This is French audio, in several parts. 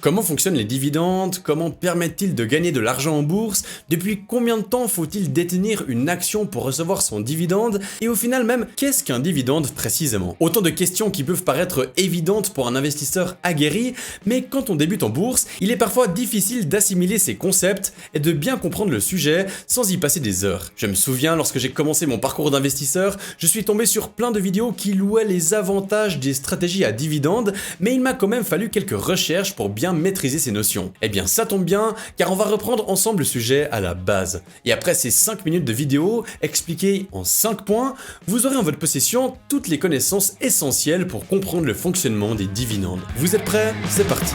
Comment fonctionnent les dividendes? Comment permettent-ils de gagner de l'argent en bourse? Depuis combien de temps faut-il détenir une action pour recevoir son dividende? Et au final même, qu'est-ce qu'un dividende précisément? Autant de questions qui peuvent paraître évidentes pour un investisseur aguerri, mais quand on débute en bourse, il est parfois difficile d'assimiler ces concepts et de bien comprendre le sujet sans y passer des heures. Je me souviens, lorsque j'ai commencé mon parcours d'investisseur, je suis tombé sur plein de vidéos qui louaient les avantages des stratégies à dividendes, mais il m'a quand même fallu quelques recherches pour bien maîtriser ces notions. Eh bien ça tombe bien, car on va reprendre ensemble le sujet à la base. Et après ces 5 minutes de vidéo, expliquées en 5 points, vous aurez en votre possession toutes les connaissances essentielles pour comprendre le fonctionnement des dividendes. Vous êtes prêts? C'est parti!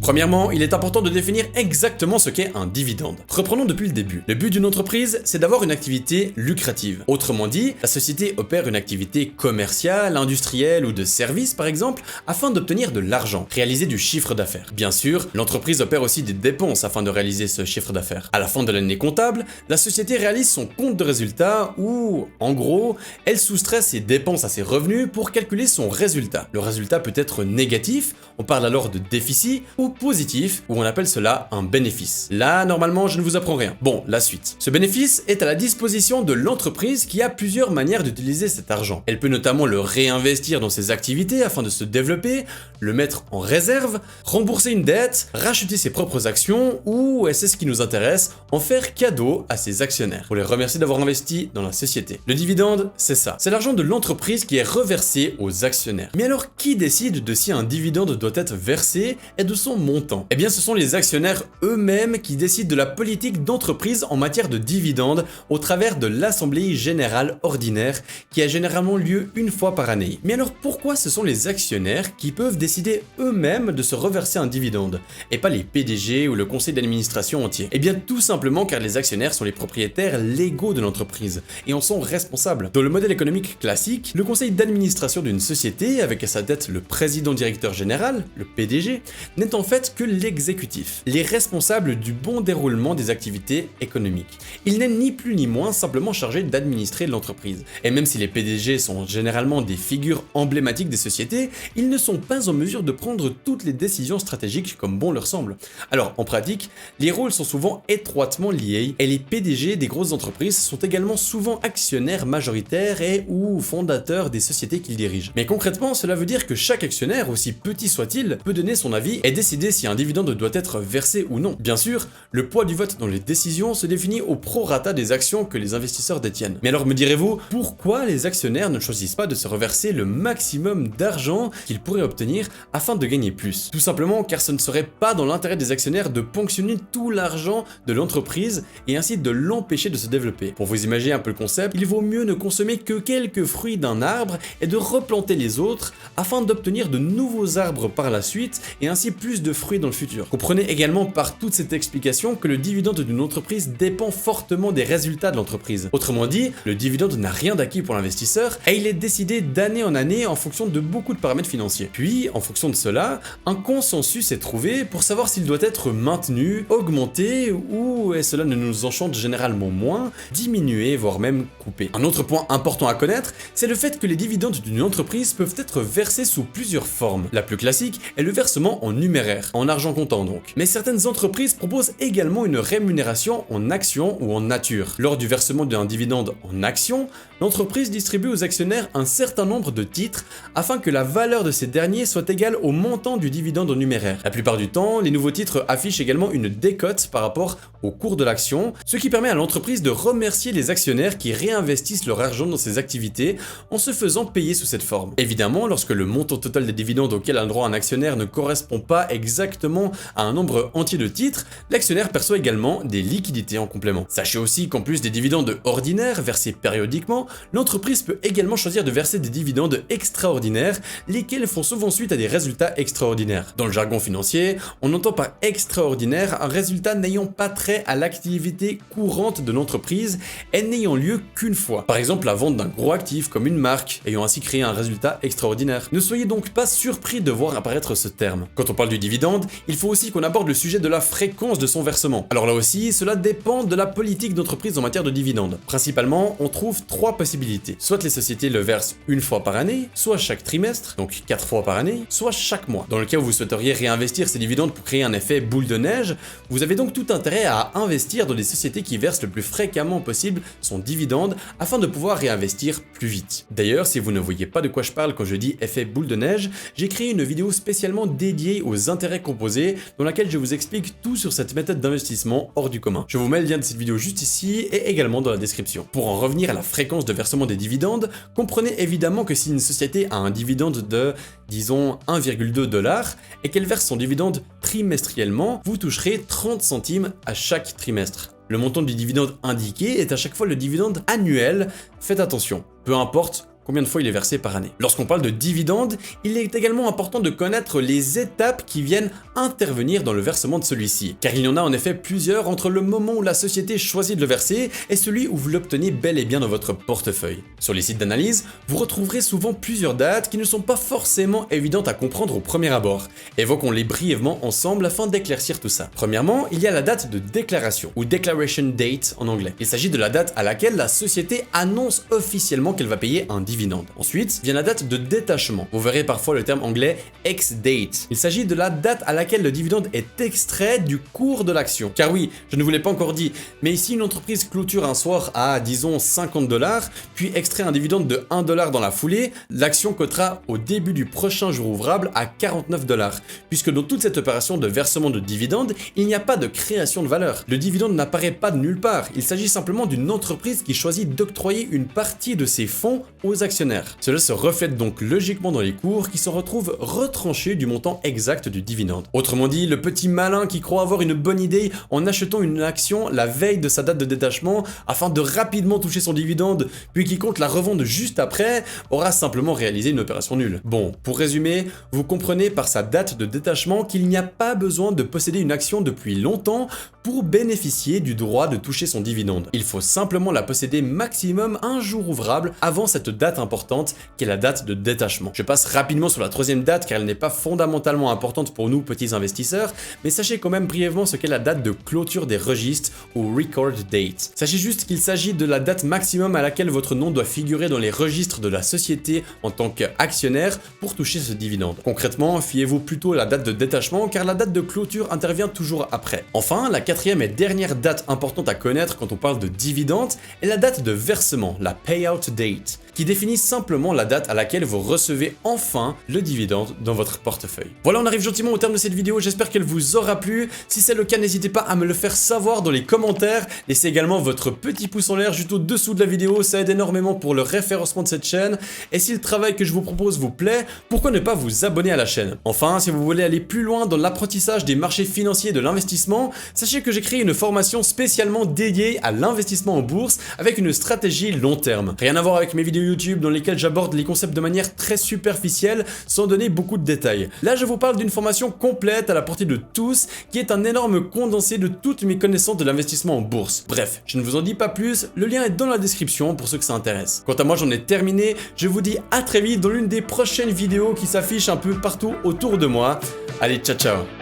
Premièrement, il est important de définir exactement ce qu'est un dividende. Reprenons depuis le début. Le but d'une entreprise, c'est d'avoir une activité lucrative. Autrement dit, la société opère une activité commerciale, industrielle ou de service par exemple, afin d'obtenir de l'argent, réaliser du chiffre d'affaires. Bien sûr, l'entreprise opère aussi des dépenses afin de réaliser ce chiffre d'affaires. À la fin de l'année comptable, la société réalise son compte de résultat où, en gros, elle soustrait ses dépenses à ses revenus pour calculer son résultat. Le résultat peut être négatif, on parle alors de déficit, ou positif, où on appelle cela un bénéfice. Là, normalement, je ne vous apprends rien. Bon, la suite. Ce bénéfice est à la disposition de l'entreprise qui a plusieurs manières d'utiliser cet argent. Elle peut notamment le réinvestir dans ses activités afin de se développer, le mettre en réserve, rembourser une dette, racheter ses propres actions ou, et c'est ce qui nous intéresse, en faire cadeau à ses actionnaires pour les remercier d'avoir investi dans la société. Le dividende, c'est ça. C'est l'argent de l'entreprise qui est reversé aux actionnaires. Mais alors, qui décide de si un dividende doit être versé et de son montant? Eh bien, ce sont les actionnaires eux-mêmes qui décident de la politique d'entreprise en matière de dividendes au travers de l'Assemblée Générale Ordinaire qui a généralement lieu une fois par année. Mais alors, pourquoi ce sont les actionnaires qui peuvent décider eux-mêmes de se reverser un dividende et pas les PDG ou le conseil d'administration entier? Eh bien, tout simplement car les actionnaires sont les propriétaires légaux de l'entreprise et en sont responsables. Dans le modèle économique classique, le conseil d'administration d'une société, avec à sa tête le président directeur général, le PDG, n'est en fait que l'exécutif, les responsables du bon déroulement des activités économiques. Il n'est ni plus ni moins simplement chargé d'administrer l'entreprise. Et même si les PDG sont généralement des figures emblématiques des sociétés, ils ne sont pas en mesure de prendre toutes les décisions stratégiques comme bon leur semble. Alors, en pratique, les rôles sont souvent étroitement liés et les PDG des grosses entreprises sont également souvent actionnaires majoritaires et ou fondateurs des sociétés qu'ils dirigent. Mais concrètement, cela veut dire que chaque actionnaire, aussi petit soit-il, peut donner son avis et décider si un dividende doit être versé ou non. Bien sûr, le poids du vote dans les décisions se définit au prorata des actions que les investisseurs détiennent. Mais alors me direz-vous, pourquoi les actionnaires ne choisissent pas de se reverser le maximum d'argent qu'ils pourraient obtenir afin de gagner plus? Tout simplement car ce ne serait pas dans l'intérêt des actionnaires de ponctionner tout l'argent de l'entreprise et ainsi de l'empêcher de se développer. Pour vous imaginer un peu le concept, il vaut mieux ne consommer que quelques fruits d'un arbre et de replanter les autres afin d'obtenir de nouveaux arbres par la suite et ainsi plus de fruits dans le futur. Comprenez également par toute cette explication que le dividende d'une entreprise dépend fortement des résultats de l'entreprise. Autrement dit, le dividende n'a rien d'acquis pour l'investisseur et il est décidé d'année en année en fonction de beaucoup de paramètres financiers. Puis, en fonction de cela, un consensus est trouvé pour savoir s'il doit être maintenu, augmenté ou, et cela ne nous enchante généralement moins, diminué, voire même coupé. Un autre point important à connaître, c'est le fait que les dividendes d'une entreprise peuvent être versés sous plusieurs formes. La plus classique est le versement en numéraire, en argent comptant donc. Mais certaines entreprises proposent également une rémunération en actions ou en nature. Lors du versement d'un dividende en actions, l'entreprise distribue aux actionnaires un certain nombre de titres afin que la valeur de ces derniers soit égale au montant du dividende en numéraire. La plupart du temps, les nouveaux titres affichent également une décote par rapport au cours de l'action, ce qui permet à l'entreprise de remercier les actionnaires qui réinvestissent leur argent dans ses activités en se faisant payer sous cette forme. Évidemment, lorsque le montant total des dividendes auquel a le droit un actionnaire ne correspond pas exactement à un nombre entier de titres, l'actionnaire perçoit également des liquidités en complément. Sachez aussi qu'en plus des dividendes ordinaires versés périodiquement, l'entreprise peut également choisir de verser des dividendes extraordinaires, lesquels font souvent suite à des résultats extraordinaires. Dans le jargon financier, on entend par extraordinaire un résultat n'ayant pas trait à l'activité courante de l'entreprise et n'ayant lieu qu'une fois. Par exemple, la vente d'un gros actif comme une marque, ayant ainsi créé un résultat extraordinaire. Ne soyez donc pas surpris de voir apparaître ce terme. Quand on parle du dividende, dividende, il faut aussi qu'on aborde le sujet de la fréquence de son versement. Alors là aussi, cela dépend de la politique d'entreprise en matière de dividendes. Principalement, on trouve 3 possibilités. Soit les sociétés le versent une fois par année, soit chaque trimestre, donc 4 fois par année, soit chaque mois. Dans le cas où vous souhaiteriez réinvestir ces dividendes pour créer un effet boule de neige, vous avez donc tout intérêt à investir dans des sociétés qui versent le plus fréquemment possible son dividende afin de pouvoir réinvestir plus vite. D'ailleurs, si vous ne voyez pas de quoi je parle quand je dis effet boule de neige, j'ai créé une vidéo spécialement dédiée aux intérêts composés dans laquelle je vous explique tout sur cette méthode d'investissement hors du commun. Je vous mets le lien de cette vidéo juste ici et également dans la description. Pour en revenir à la fréquence de versement des dividendes, comprenez évidemment que si une société a un dividende de, disons, 1,2 $ et qu'elle verse son dividende trimestriellement, vous toucherez 30 centimes à chaque trimestre. Le montant du dividende indiqué est à chaque fois le dividende annuel. Faites attention, peu importe combien de fois il est versé par année. Lorsqu'on parle de dividendes, il est également important de connaître les étapes qui viennent intervenir dans le versement de celui-ci, car il y en a en effet plusieurs entre le moment où la société choisit de le verser et celui où vous l'obtenez bel et bien dans votre portefeuille. Sur les sites d'analyse, vous retrouverez souvent plusieurs dates qui ne sont pas forcément évidentes à comprendre au premier abord. Évoquons-les brièvement ensemble afin d'éclaircir tout ça. Premièrement, il y a la date de déclaration, ou declaration date en anglais. Il s'agit de la date à laquelle la société annonce officiellement qu'elle va payer un dividende. Ensuite vient la date de détachement. Vous verrez parfois le terme anglais ex-date. Il s'agit de la date à laquelle le dividende est extrait du cours de l'action. Car oui, je ne vous l'ai pas encore dit, mais ici une entreprise clôture un soir à, disons, 50 $, puis extrait un dividende de 1 $ dans la foulée, l'action cotera au début du prochain jour ouvrable à 49 $, puisque dans toute cette opération de versement de dividende, il n'y a pas de création de valeur. Le dividende n'apparaît pas de nulle part, il s'agit simplement d'une entreprise qui choisit d'octroyer une partie de ses fonds aux actionnaires. Cela se reflète donc logiquement dans les cours qui se retrouvent retranchés du montant exact du dividende. Autrement dit, le petit malin qui croit avoir une bonne idée en achetant une action la veille de sa date de détachement afin de rapidement toucher son dividende, puis qui compte la revendre juste après, aura simplement réalisé une opération nulle. Bon, pour résumer, vous comprenez par sa date de détachement qu'il n'y a pas besoin de posséder une action depuis longtemps pour bénéficier du droit de toucher son dividende. Il faut simplement la posséder maximum un jour ouvrable avant cette date importante qui est la date de détachement. Je passe rapidement sur la troisième date car elle n'est pas fondamentalement importante pour nous petits investisseurs, mais sachez quand même brièvement ce qu'est la date de clôture des registres ou record date. Sachez juste qu'il s'agit de la date maximum à laquelle votre nom doit figurer dans les registres de la société en tant qu'actionnaire pour toucher ce dividende. Concrètement, fiez-vous plutôt à la date de détachement car la date de clôture intervient toujours après. Enfin, la quatrième et dernière date importante à connaître quand on parle de dividende est la date de versement, la payout date, qui définit simplement la date à laquelle vous recevez enfin le dividende dans votre portefeuille. Voilà, on arrive gentiment au terme de cette vidéo, j'espère qu'elle vous aura plu. Si c'est le cas, n'hésitez pas à me le faire savoir dans les commentaires. Laissez également votre petit pouce en l'air juste au-dessous de la vidéo, ça aide énormément pour le référencement de cette chaîne. Et si le travail que je vous propose vous plaît, pourquoi ne pas vous abonner à la chaîne? Enfin, si vous voulez aller plus loin dans l'apprentissage des marchés financiers et de l'investissement, sachez que j'ai créé une formation spécialement dédiée à l'investissement en bourse avec une stratégie long terme. Rien à voir avec mes vidéos YouTube dans lesquelles j'aborde les concepts de manière très superficielle sans donner beaucoup de détails. Là, je vous parle d'une formation complète à la portée de tous qui est un énorme condensé de toutes mes connaissances de l'investissement en bourse. Bref, je ne vous en dis pas plus, le lien est dans la description pour ceux que ça intéresse. Quant à moi, j'en ai terminé, je vous dis à très vite dans l'une des prochaines vidéos qui s'affichent un peu partout autour de moi. Allez, ciao ciao!